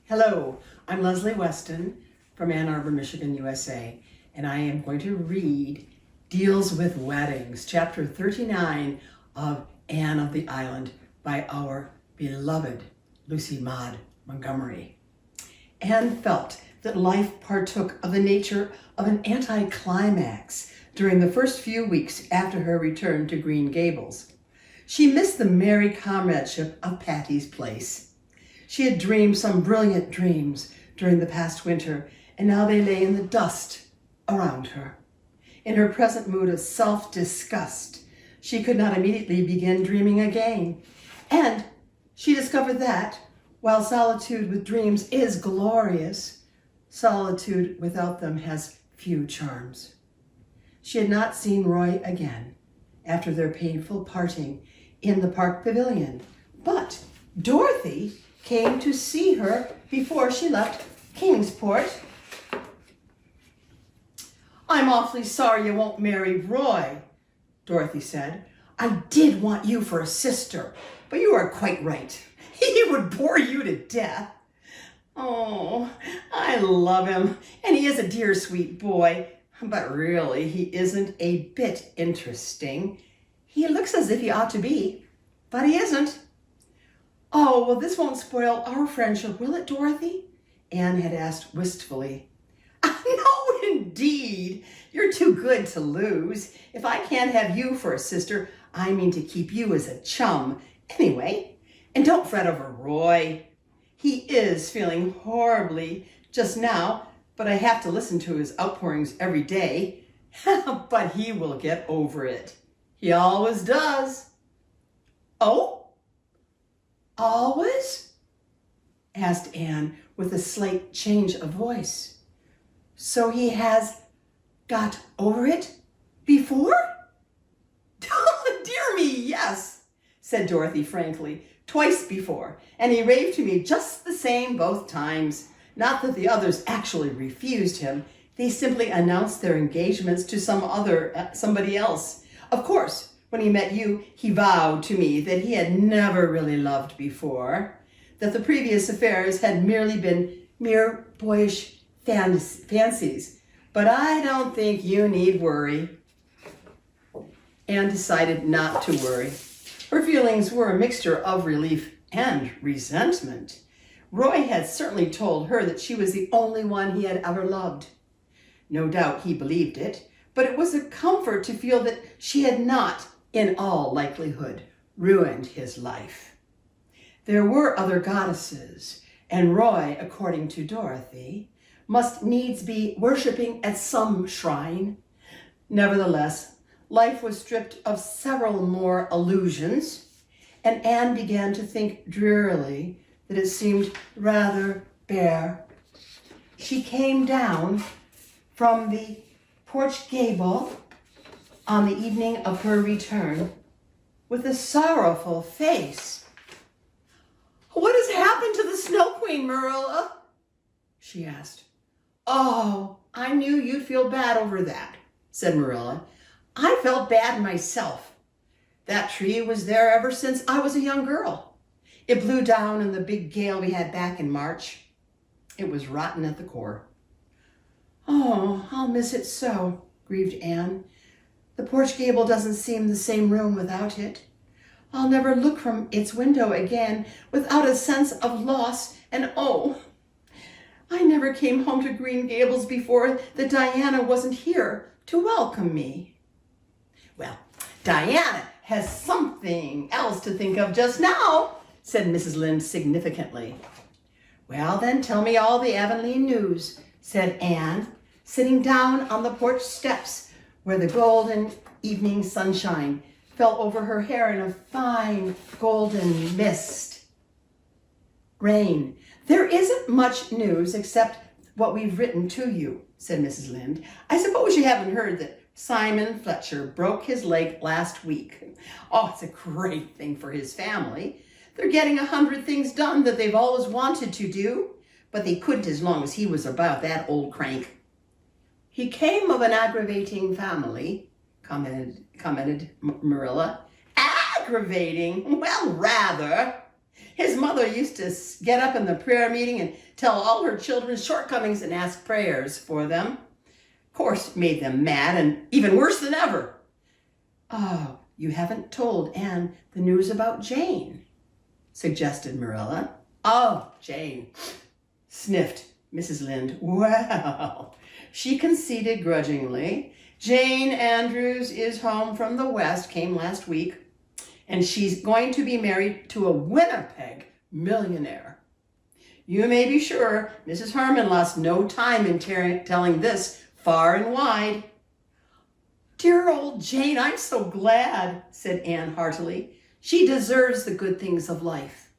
Hello, I'm Leslie Weston from Ann Arbor, Michigan, USA, and I am going to read Deals with Weddings, Chapter 39 of Anne of the Island by our beloved Lucy Maud Montgomery. Anne felt that life partook of the nature of an anticlimax during the first few weeks after her return to Green Gables. She missed the merry comradeship of Patty's Place. She had dreamed some brilliant dreams during the past winter, and now they lay in the dust around her. In her present mood of self-disgust, she could not immediately begin dreaming again. And she discovered that, while solitude with dreams is glorious, solitude without them has few charms. She had not seen Roy again after their painful parting in the park pavilion, but Dorothy came to see her before she left Kingsport. "I'm awfully sorry you won't marry Roy," Dorothy said. "I did want you for a sister, but you are quite right. He would bore you to death." "Oh, I love him, and he is a dear, sweet boy, but really he isn't a bit interesting. He looks as if he ought to be, but he isn't." "Oh, well, this won't spoil our friendship, will it, Dorothy?" Anne had asked wistfully. "No, indeed. You're too good to lose. If I can't have you for a sister, I mean to keep you as a chum. Anyway, and don't fret over Roy. He is feeling horribly just now, but I have to listen to his outpourings every day. But he will get over it. He always does." "Oh? Always?" asked Anne with a slight change of voice. "So he has got over it before?" "Dear me, yes," said Dorothy frankly. "Twice before, and he raved to me just the same both times. Not that the others actually refused him. They simply announced their engagements to somebody else. Of course, when he met you, he vowed to me that he had never really loved before, that the previous affairs had merely been mere boyish fancies. But I don't think you need worry." Anne decided not to worry. Her feelings were a mixture of relief and resentment. Roy had certainly told her that she was the only one he had ever loved. No doubt he believed it, but it was a comfort to feel that she had not, in all likelihood, ruined his life. There were other goddesses, and Roy, according to Dorothy, must needs be worshipping at some shrine. Nevertheless, life was stripped of several more illusions, and Anne began to think drearily that it seemed rather bare. She came down from the porch gable on the evening of her return with a sorrowful face. "What has happened to the Snow Queen, Marilla?" she asked. "Oh, I knew you'd feel bad over that," said Marilla. "I felt bad myself. That tree was there ever since I was a young girl. It blew down in the big gale we had back in March. It was rotten at the core." "Oh, I'll miss it so," grieved Anne. "The porch gable doesn't seem the same room without it. I'll never look from its window again without a sense of loss, and oh, I never came home to Green Gables before that Diana wasn't here to welcome me." "Well, Diana has something else to think of just now," said Mrs. Lynde significantly. "Well, then tell me all the Avonlea news," said Anne, sitting down on the porch steps where the golden evening sunshine fell over her hair in a fine golden mist. "Rain. There isn't much news except what we've written to you," said Mrs. Lynde. "I suppose you haven't heard that Simon Fletcher broke his leg last week. Oh, it's a great thing for his family. They're getting 100 things done that they've always wanted to do, but they couldn't as long as he was about, that old crank." "He came of an aggravating family," commented Marilla. "Aggravating? Well, rather. His mother used to get up in the prayer meeting and tell all her children's shortcomings and ask prayers for them. Of course, it made them mad and even worse than ever. Oh, you haven't told Anne the news about Jane, suggested Marilla. Oh, Jane, sniffed Mrs. Lynde. Well, she conceded grudgingly. Jane Andrews is home from the West, came last week, and she's going to be married to a Winnipeg millionaire. You may be sure Mrs. Harmon lost no time in telling this far and wide. Dear old Jane, I'm so glad, said Anne heartily. She deserves the good things of life.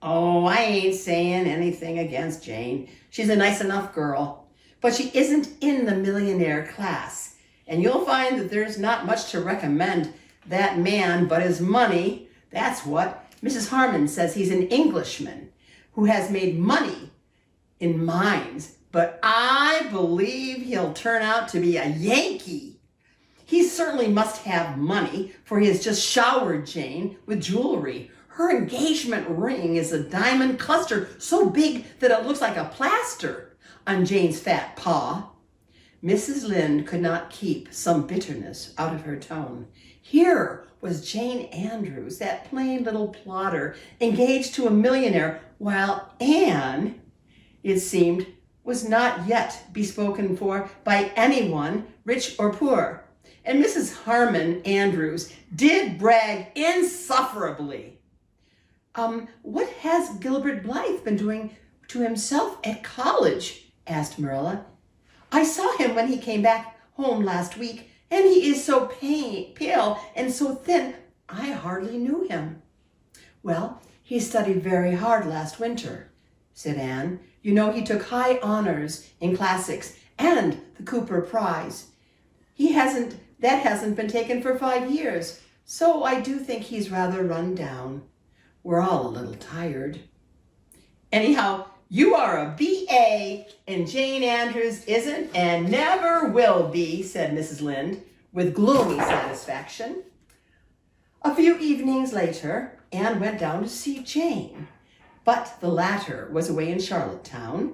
Oh, I ain't saying anything against Jane. She's a nice enough girl, but she isn't in the millionaire class, and you'll find that there's not much to recommend that man but his money. That's what. Mrs. Harmon says he's an Englishman who has made money in mines, but I believe he'll turn out to be a Yankee. He certainly must have money, for he has just showered Jane with jewelry. Her engagement ring is a diamond cluster so big that it looks like a plaster on Jane's fat paw. Mrs. Lynde could not keep some bitterness out of her tone. Here was Jane Andrews, that plain little plodder, engaged to a millionaire, while Anne, it seemed, was not yet bespoken for by anyone, rich or poor. And Mrs. Harmon Andrews did brag insufferably. What has Gilbert Blythe been doing to himself at college? Asked Marilla. I saw him when he came back home last week, and he is so pale and so thin, I hardly knew him. Well, he studied very hard last winter, said Anne. You know, he took high honors in classics and the Cooper Prize. That hasn't been taken for 5 years, so I do think he's rather run down. We're all a little tired. Anyhow, you are a B.A. and Jane Andrews isn't and never will be, said Mrs. Lynde with gloomy satisfaction. A few evenings later, Anne went down to see Jane, but the latter was away in Charlottetown.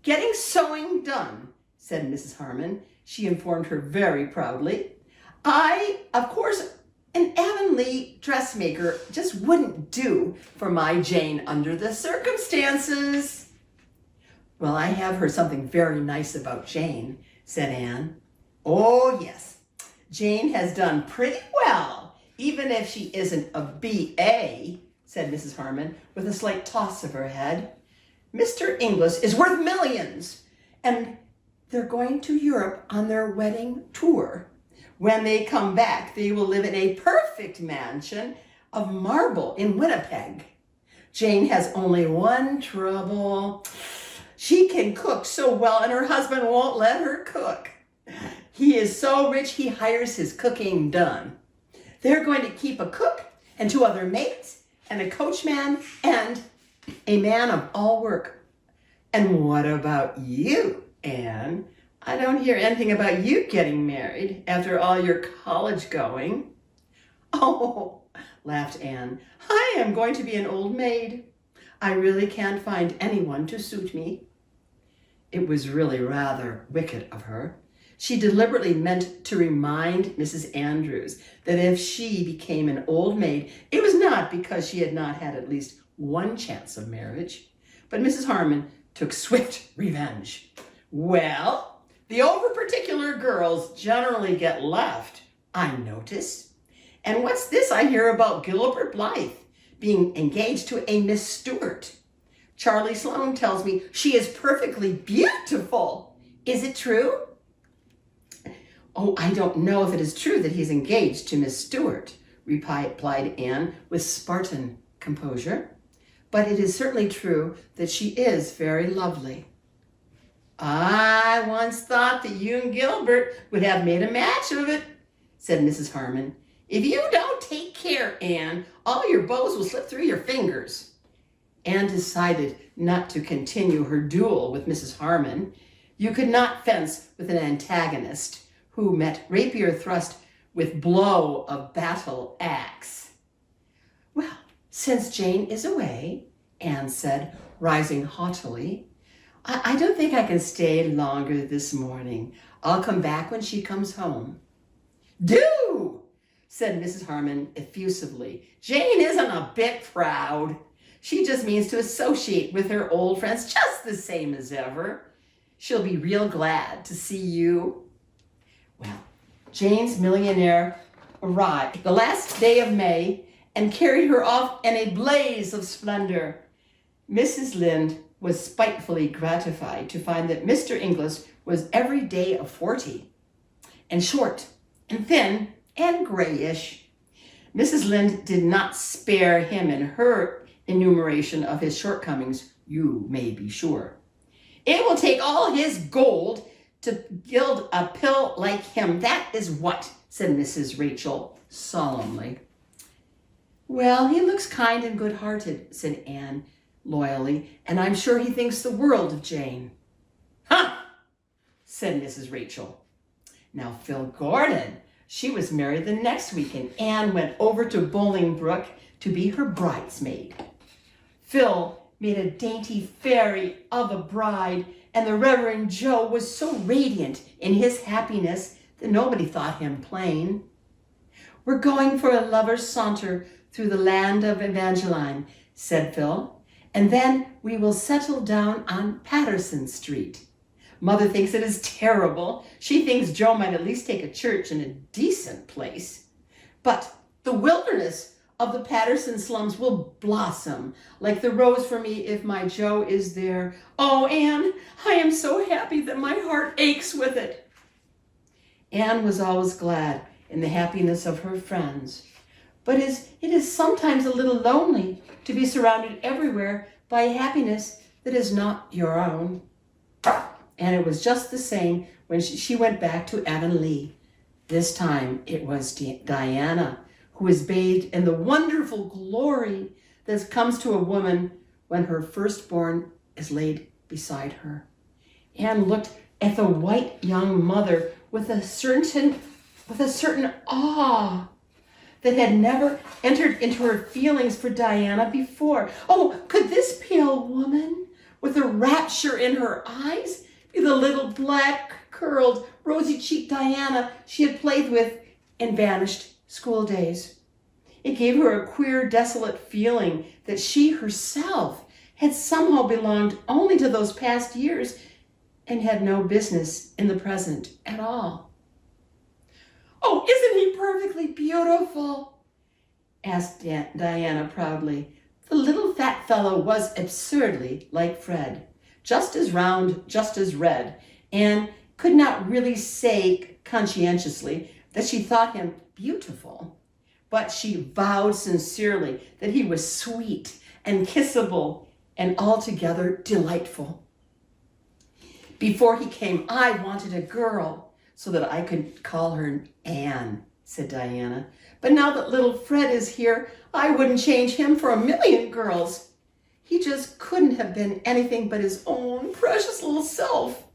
Getting sewing done, said Mrs. Harmon. She informed her very proudly. Of course, an Avonlea dressmaker just wouldn't do for my Jane under the circumstances. Well, I have heard something very nice about Jane, said Anne. Oh, yes. Jane has done pretty well, even if she isn't a B.A., said Mrs. Harmon with a slight toss of her head. Mr. Inglis is worth millions, and they're going to Europe on their wedding tour. When they come back, they will live in a perfect mansion of marble in Winnipeg. Jane has only one trouble. She can cook so well, and her husband won't let her cook. He is so rich, he hires his cooking done. They're going to keep a cook and 2 other maids and a coachman and a man of all work. And what about you, Anne? I don't hear anything about you getting married after all your college going. Oh, laughed Anne, I am going to be an old maid. I really can't find anyone to suit me. It was really rather wicked of her. She deliberately meant to remind Mrs. Andrews that if she became an old maid, it was not because she had not had at least one chance of marriage. But Mrs. Harmon took swift revenge. Well, the over-particular girls generally get left, I notice. And what's this I hear about Gilbert Blythe being engaged to a Miss Stewart? Charlie Sloane tells me she is perfectly beautiful. Is it true? Oh, I don't know if it is true that he's engaged to Miss Stewart, replied Anne with Spartan composure. But it is certainly true that she is very lovely. I once thought that you and Gilbert would have made a match of it, said Mrs. Harmon. If you don't take care, Anne, all your bows will slip through your fingers. Anne decided not to continue her duel with Mrs. Harmon. You could not fence with an antagonist who met rapier thrust with blow of battle axe. Well, Since Jane is away, Anne said, rising haughtily, I don't think I can stay longer this morning. I'll come back when she comes home. Do, said Mrs. Harmon effusively. Jane isn't a bit proud. She just means to associate with her old friends just the same as ever. She'll be real glad to see you. Well, Jane's millionaire arrived the last day of May and carried her off in a blaze of splendor. Mrs. Lynde was spitefully gratified to find that Mr. Inglis was every day of 40, and short, and thin, and grayish. Mrs. Lynde did not spare him in her enumeration of his shortcomings, you may be sure. It will take all his gold to gild a pill like him, that is what, said Mrs. Rachel solemnly. Well, he looks kind and good-hearted, said Anne loyally, and I'm sure he thinks the world of Jane. Huh, said Mrs. Rachel. Now, Phil Gordon, she was married the next week, and Anne went over to Bolingbroke to be her bridesmaid. Phil made a dainty fairy of a bride, and the Reverend Joe was so radiant in his happiness that nobody thought him plain. We're going for a lover's saunter through the land of Evangeline, said Phil, and then we will settle down on Patterson Street. Mother thinks it is terrible. She thinks Joe might at least take a church in a decent place. But the wilderness of the Patterson slums will blossom like the rose for me if my Joe is there. Oh, Anne, I am so happy that my heart aches with it. Anne was always glad in the happiness of her friends. But it is sometimes a little lonely to be surrounded everywhere by a happiness that is not your own. And it was just the same when she went back to Avonlea. This time it was Diana who was bathed in the wonderful glory that comes to a woman when her firstborn is laid beside her. Anne looked at the white young mother with a certain awe that had never entered into her feelings for Diana before. Oh, could this pale woman with a rapture in her eyes be the little black-curled, rosy-cheeked Diana she had played with in vanished school days? It gave her a queer, desolate feeling that she herself had somehow belonged only to those past years and had no business in the present at all. Oh, isn't he perfectly beautiful? Asked Diana proudly. The little fat fellow was absurdly like Fred, just as round, just as red, and could not really say conscientiously that she thought him beautiful, but she vowed sincerely that he was sweet and kissable and altogether delightful. Before he came, I wanted a girl so that I could call her Anne, said Diana. But now that little Fred is here, I wouldn't change him for a million girls. He just couldn't have been anything but his own precious little self.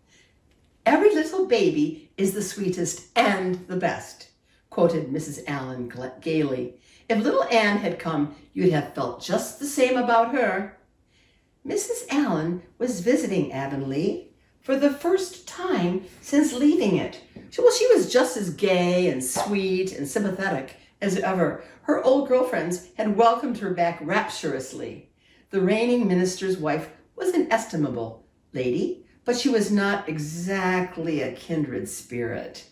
Every little baby is the sweetest and the best, quoted Mrs. Allen gaily. If little Anne had come, you'd have felt just the same about her. Mrs. Allen was visiting Avonlea for the first time since leaving it. She was just as gay and sweet and sympathetic as ever. Her old girlfriends had welcomed her back rapturously. The reigning minister's wife was an estimable lady, but she was not exactly a kindred spirit.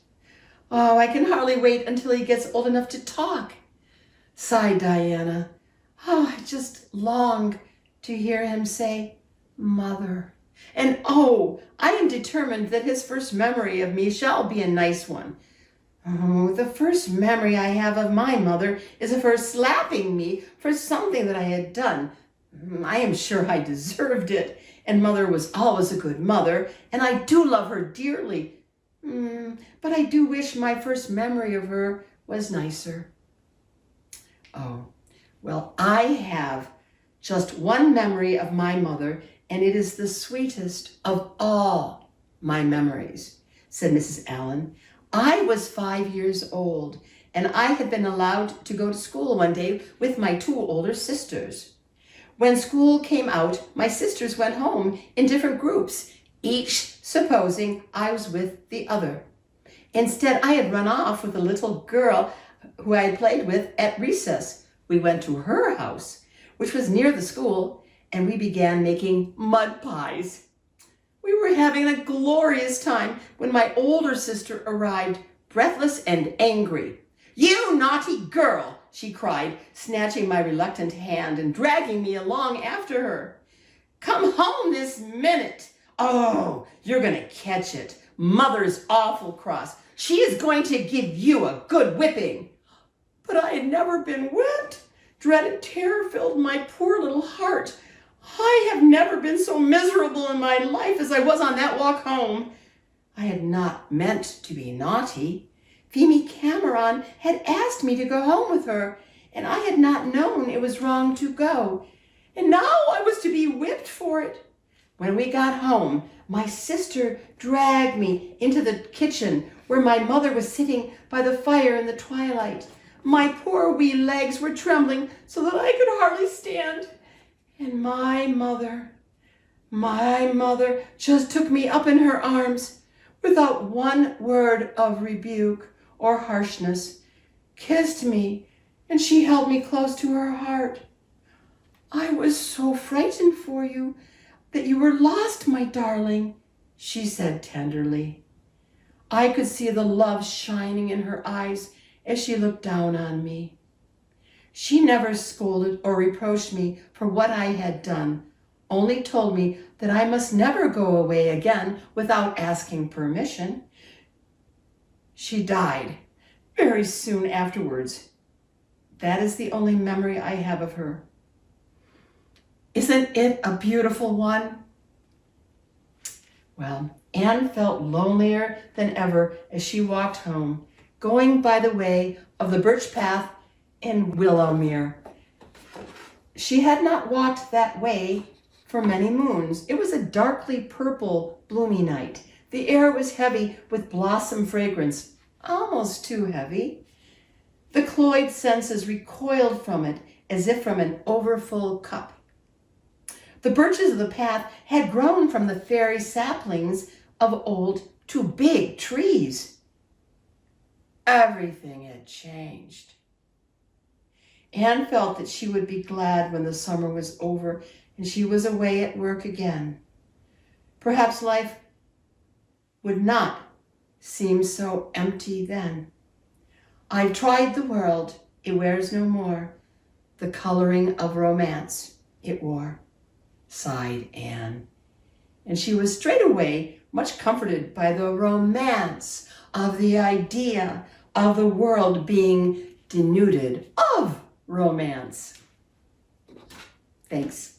Oh, I can hardly wait until he gets old enough to talk, sighed Diana. Oh, I just long to hear him say, Mother. And oh, I am determined that his first memory of me shall be a nice one. Oh, the first memory I have of my mother is of her slapping me for something that I had done. I am sure I deserved it, and Mother was always a good mother, and I do love her dearly. But I do wish my first memory of her was nicer. Oh, well, I have just one memory of my mother, and it is the sweetest of all my memories, said Mrs. Allen. I was 5 years old, and I had been allowed to go to school one day with my 2 older sisters. When school came out, my sisters went home in different groups, each supposing I was with the other. Instead, I had run off with a little girl who I had played with at recess. We went to her house, which was near the school, and we began making mud pies. We were having a glorious time when my older sister arrived, breathless and angry. "You naughty girl!" she cried, snatching my reluctant hand and dragging me along after her. "Come home this minute! Oh, you're going to catch it. Mother's awful cross. She is going to give you a good whipping." But I had never been whipped. Dreaded terror filled my poor little heart. I have never been so miserable in my life as I was on that walk home. I had not meant to be naughty. Feemy Cameron had asked me to go home with her, and I had not known it was wrong to go. And now I was to be whipped for it. When we got home, my sister dragged me into the kitchen where my mother was sitting by the fire in the twilight. My poor wee legs were trembling so that I could hardly stand. And my mother just took me up in her arms without one word of rebuke or harshness, kissed me, and she held me close to her heart. "I was so frightened for you that you were lost, my darling," she said tenderly. I could see the love shining in her eyes as she looked down on me. She never scolded or reproached me for what I had done, only told me that I must never go away again without asking permission. She died very soon afterwards. That is the only memory I have of her. Isn't it a beautiful one? Well, Anne felt lonelier than ever as she walked home, going by the way of the birch path in Willowmere. She had not walked that way for many moons. It was a darkly purple, bloomy night. The air was heavy with blossom fragrance, almost too heavy. The cloyed senses recoiled from it as if from an overfull cup. The birches of the path had grown from the fairy saplings of old to big trees. Everything had changed. Anne felt that she would be glad when the summer was over and she was away at work again. Perhaps life would not seem so empty then. "I've tried the world, it wears no more the coloring of romance it wore," sighed Anne. And she was straightway much comforted by the romance of the idea of the world being denuded of romance. Thanks.